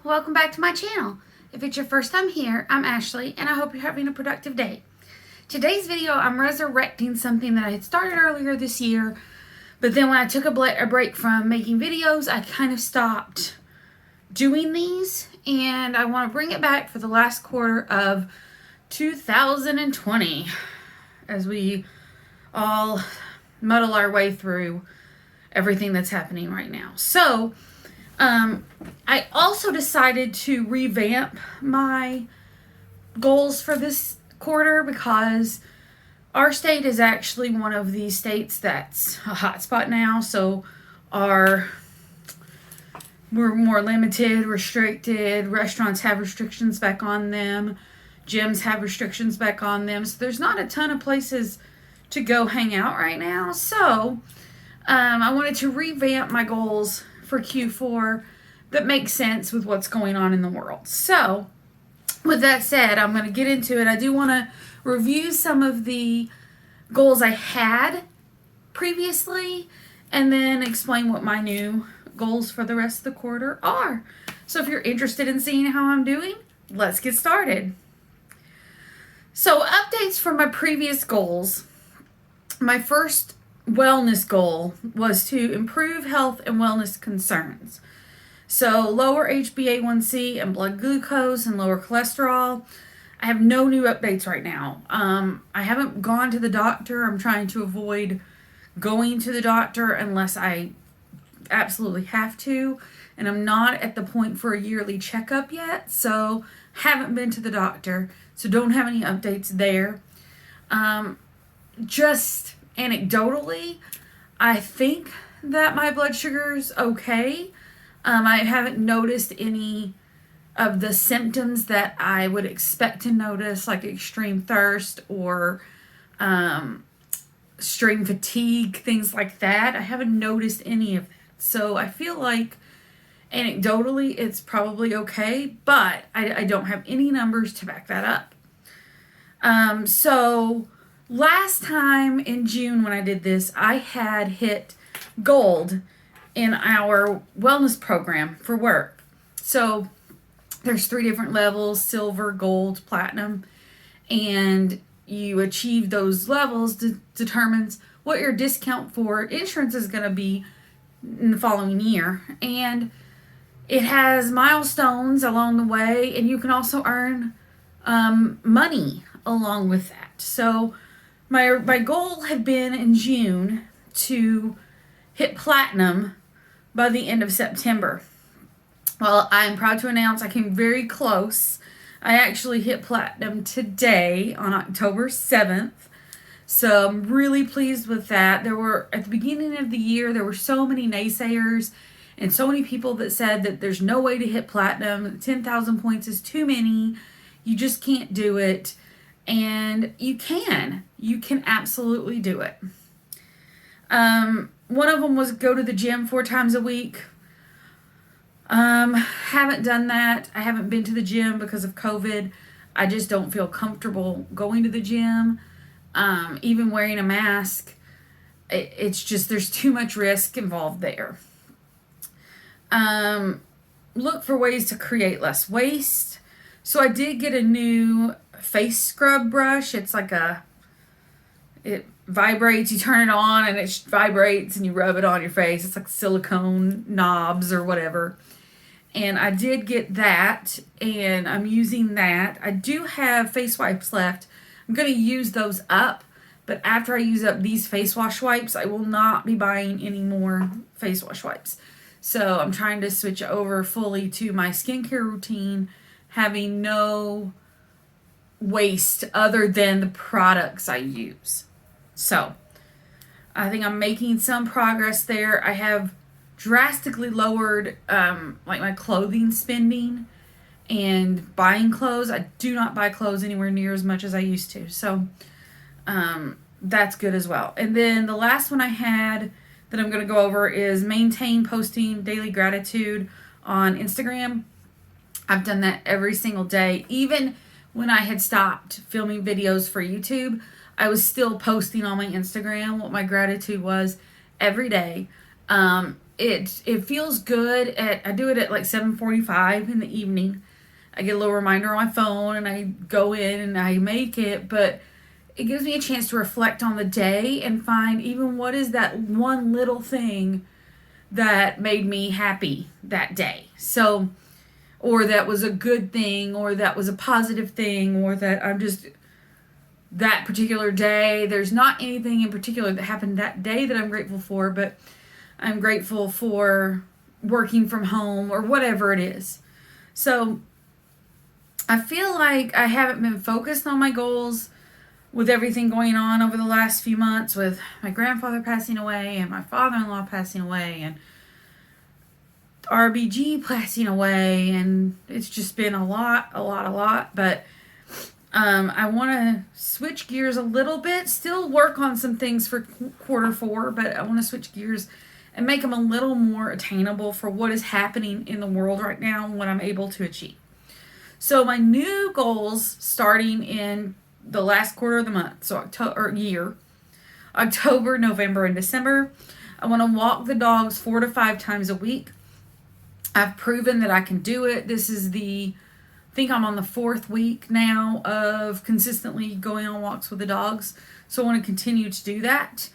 Hello, welcome back to my channel. If it's your first time here, I'm Ashley and I hope you're having a productive day. Today's video, I'm resurrecting something that I had started earlier this year, but then when I took a break from making videos, I kind of stopped doing these, and I want to bring it back for the last quarter of 2020 as we all muddle our way through everything that's happening right now. So, I also decided to revamp my goals for this quarter because our state is actually one of the states that's a hot spot now. So we're more limited, restricted. Restaurants have restrictions back on them. Gyms have restrictions back on them. So there's not a ton of places to go hang out right now. So I wanted to revamp my goals for Q4 that makes sense with what's going on in the world. So with that said, I'm going to get into it. I do want to review some of the goals I had previously and then explain what my new goals for the rest of the quarter are. So if you're interested in seeing how I'm doing, let's get started. So updates from my previous goals. My first wellness goal was to improve health and wellness concerns. So lower HbA1c and blood glucose and lower cholesterol. I have no new updates right now. I haven't gone to the doctor. I'm trying to avoid going to the doctor unless I absolutely have to. And I'm not at the point for a yearly checkup yet. So haven't been to the doctor. So don't have any updates there. Just anecdotally, I think that my blood sugar's okay. I haven't noticed any of the symptoms that I would expect to notice, like extreme thirst or extreme fatigue, things like that. I haven't noticed any of that. So I feel like anecdotally it's probably okay, but I don't have any numbers to back that up. So last time in June when I did this, I had hit gold in our wellness program for work. So there's 3 different levels: silver, gold, platinum, and you achieve those levels determines what your discount for insurance is going to be in the following year. And it has milestones along the way, and you can also earn money along with that. So my goal had been in June to hit platinum by the end of September. Well, I'm proud to announce I came very close. I actually hit platinum today on October 7th. So I'm really pleased with that. At the beginning of the year, there were so many naysayers and so many people that said that there's no way to hit platinum. 10,000 points is too many. You just can't do it. And you can. You can absolutely do it. One of them was go to the gym 4 times a week. Haven't done that. I haven't been to the gym because of COVID. I just don't feel comfortable going to the gym. Even wearing a mask. It's just, there's too much risk involved there. Look for ways to create less waste. So I did get a new face scrub brush. It's like it vibrates, you turn it on and it vibrates and you rub it on your face. It's like silicone knobs or whatever. And I did get that and I'm using that. I do have face wipes left. I'm going to use those up, but after I use up these face wash wipes, I will not be buying any more face wash wipes. So I'm trying to switch over fully to my skincare routine, having no waste other than the products I use. So I think I'm making some progress there. I have drastically lowered like my clothing spending and buying clothes. I do not buy clothes anywhere near as much as I used to. So that's good as well. And then the last one I had that I'm going to go over is maintain posting daily gratitude on Instagram. I've done that every single day. Even when I had stopped filming videos for YouTube, I was still posting on my Instagram what my gratitude was every day. it feels good. I do it at like 7:45 in the evening. I get a little reminder on my phone and I go in and I make it, but it gives me a chance to reflect on the day and find even what is that one little thing that made me happy that day. So, or that was a good thing, or that was a positive thing, or that I'm just that particular day. There's not anything in particular that happened that day that I'm grateful for, but I'm grateful for working from home or whatever it is. So I feel like I haven't been focused on my goals with everything going on over the last few months, with my grandfather passing away and my father-in-law passing away and RBG passing away, and it's just been a lot. But I want to switch gears a little bit, still work on some things for quarter four, but I want to switch gears and make them a little more attainable for what is happening in the world right now and what I'm able to achieve. So my new goals starting in the last quarter of the month, so October, November, and December, I want to walk the dogs 4 to 5 times a week. I've proven that I can do it. I think I'm on the 4th week now of consistently going on walks with the dogs. So I want to continue to do that.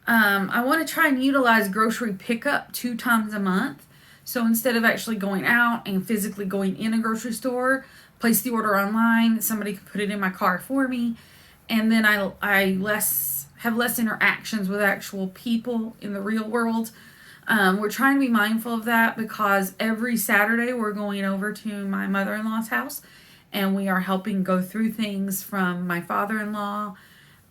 I want to try and utilize grocery pickup 2 times a month. So instead of actually going out and physically going in a grocery store, place the order online. Somebody can put it in my car for me. And then I have less interactions with actual people in the real world. We're trying to be mindful of that because every Saturday we're going over to my mother-in-law's house and we are helping go through things from my father-in-law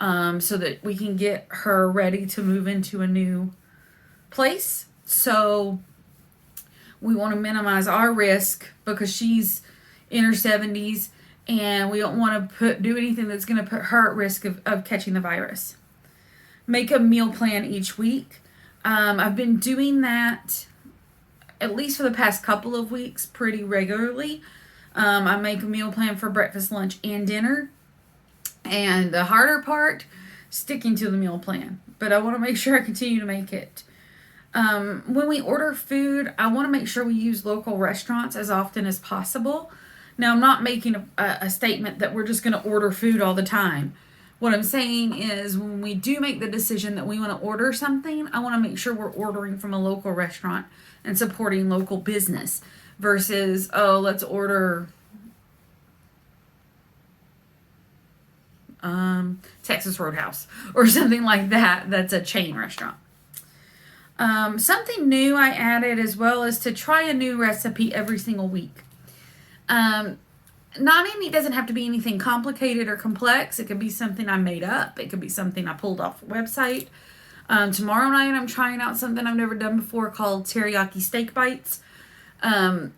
so that we can get her ready to move into a new place. So we want to minimize our risk because she's in her 70s and we don't want to do anything that's going to put her at risk of catching the virus. Make a meal plan each week. I've been doing that at least for the past couple of weeks pretty regularly. I make a meal plan for breakfast, lunch, and dinner. And the harder part, sticking to the meal plan. But I want to make sure I continue to make it. When we order food, I want to make sure we use local restaurants as often as possible. Now, I'm not making a statement that we're just going to order food all the time. What I'm saying is when we do make the decision that we want to order something, I want to make sure we're ordering from a local restaurant and supporting local business versus, let's order Texas Roadhouse or something like that. That's a chain restaurant. Something new I added as well is to try a new recipe every single week. It doesn't have to be anything complicated or complex. It could be something I made up. It could be something I pulled off the website. Tomorrow night I'm trying out something I've never done before called teriyaki steak bites. And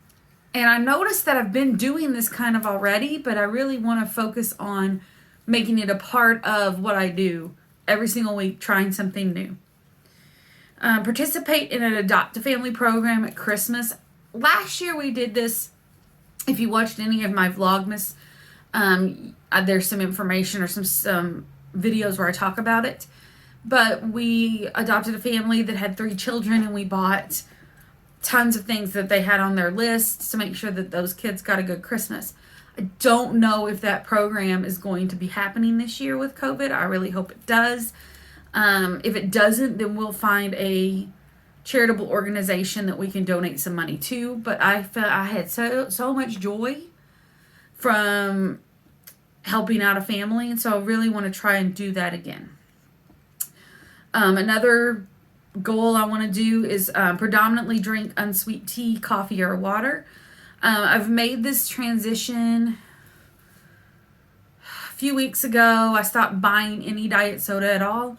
I noticed that I've been doing this kind of already, but I really want to focus on making it a part of what I do every single week, trying something new. Participate in an adopt-a-family program at Christmas. Last year we did this. If you watched any of my Vlogmas, there's some information or some videos where I talk about it. But we adopted a family that had 3 children and we bought tons of things that they had on their list to make sure that those kids got a good Christmas. I don't know if that program is going to be happening this year with COVID. I really hope it does. If it doesn't, then we'll find a charitable organization that we can donate some money to. But I felt I had so much joy from helping out a family, and so I really want to try and do that again. Another goal I want to do is predominantly drink unsweet tea, coffee, or water. I've made this transition a few weeks ago. I stopped buying any diet soda at all.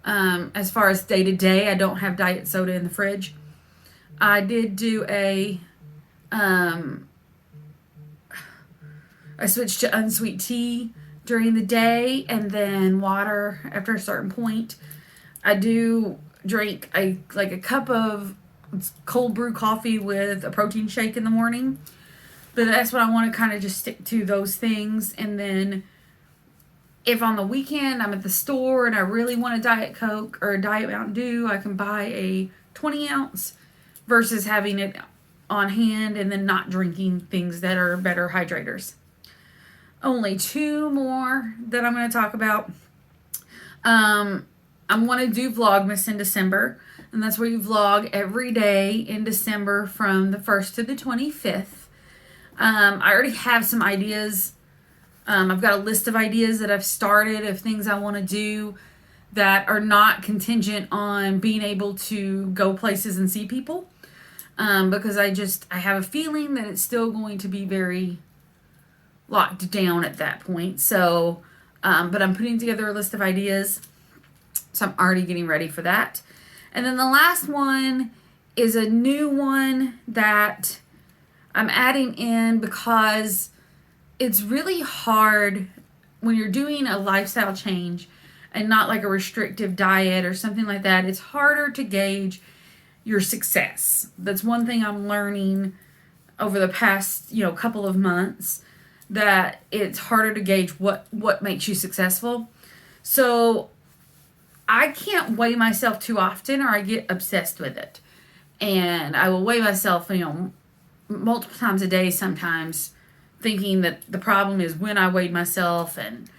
As far as day to day, I don't have diet soda in the fridge. I did do I switched to unsweet tea during the day and then water after a certain point. I do drink a cup of cold brew coffee with a protein shake in the morning. But that's what I want to kind of just stick to, those things. And then if on the weekend I'm at the store and I really want a Diet Coke or a Diet Mountain Dew, I can buy a 20 ounce versus having it on hand and then not drinking things that are better hydrators. Only 2 more that I'm going to talk about. I'm going to do Vlogmas in December, and that's where you vlog every day in December from the 1st to the 25th. I already have some ideas. I've got a list of ideas that I've started of things I want to do that are not contingent on being able to go places and see people. Because I have a feeling that it's still going to be very locked down at that point. So, but I'm putting together a list of ideas. So I'm already getting ready for that. And then the last one is a new one that I'm adding in because it's really hard when you're doing a lifestyle change and not like a restrictive diet or something like that. It's harder to gauge your success. That's one thing I'm learning over the past, couple of months, that it's harder to gauge what makes you successful. So I can't weigh myself too often or I get obsessed with it. And I will weigh myself, multiple times a day sometimes, thinking that the problem is when I weighed myself and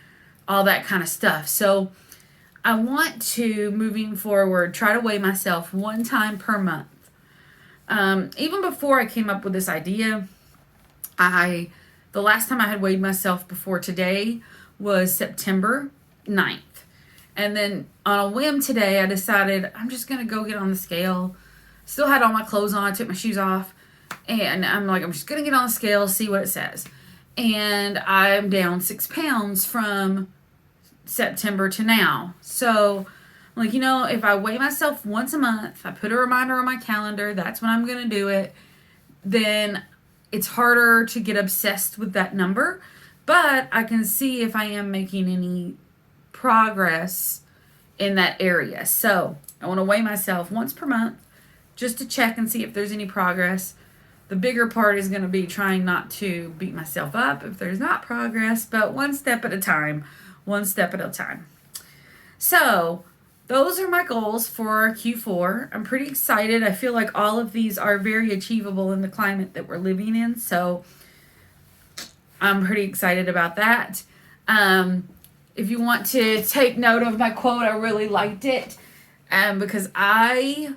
all that kind of stuff. So I want to, moving forward, try to weigh myself 1 time per month. Even before I came up with this idea, the last time I had weighed myself before today was September 9th. And then on a whim today, I decided I'm just going to go get on the scale. Still had all my clothes on, I took my shoes off. And I'm just going to get on the scale, see what it says. And I'm down 6 pounds from September to now. So, if I weigh myself once a month, I put a reminder on my calendar, that's when I'm going to do it, then it's harder to get obsessed with that number. But I can see if I am making any progress in that area. So, I want to weigh myself once per month just to check and see if there's any progress. The bigger part is going to be trying not to beat myself up if there's not progress, but one step at a time. So, those are my goals for Q4. I'm pretty excited. I feel like all of these are very achievable in the climate that we're living in, so I'm pretty excited about that. If you want to take note of my quote, I really liked it because I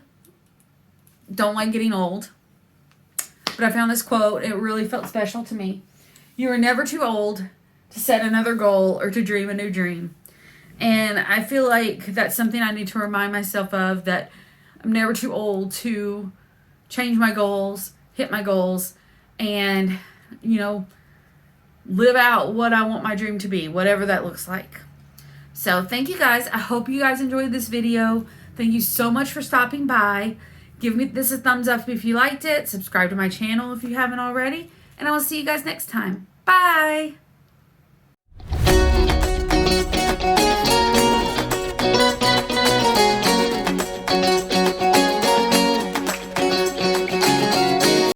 don't like getting old. But I found this quote. It really felt special to me. You are never too old to set another goal or to dream a new dream. And I feel like that's something I need to remind myself of, that I'm never too old to change my goals, hit my goals, and, live out what I want my dream to be, whatever that looks like. So thank you guys. I hope you guys enjoyed this video. Thank you so much for stopping by. Give me this a thumbs up if you liked it. Subscribe to my channel if you haven't already. And I will see you guys next time. Bye!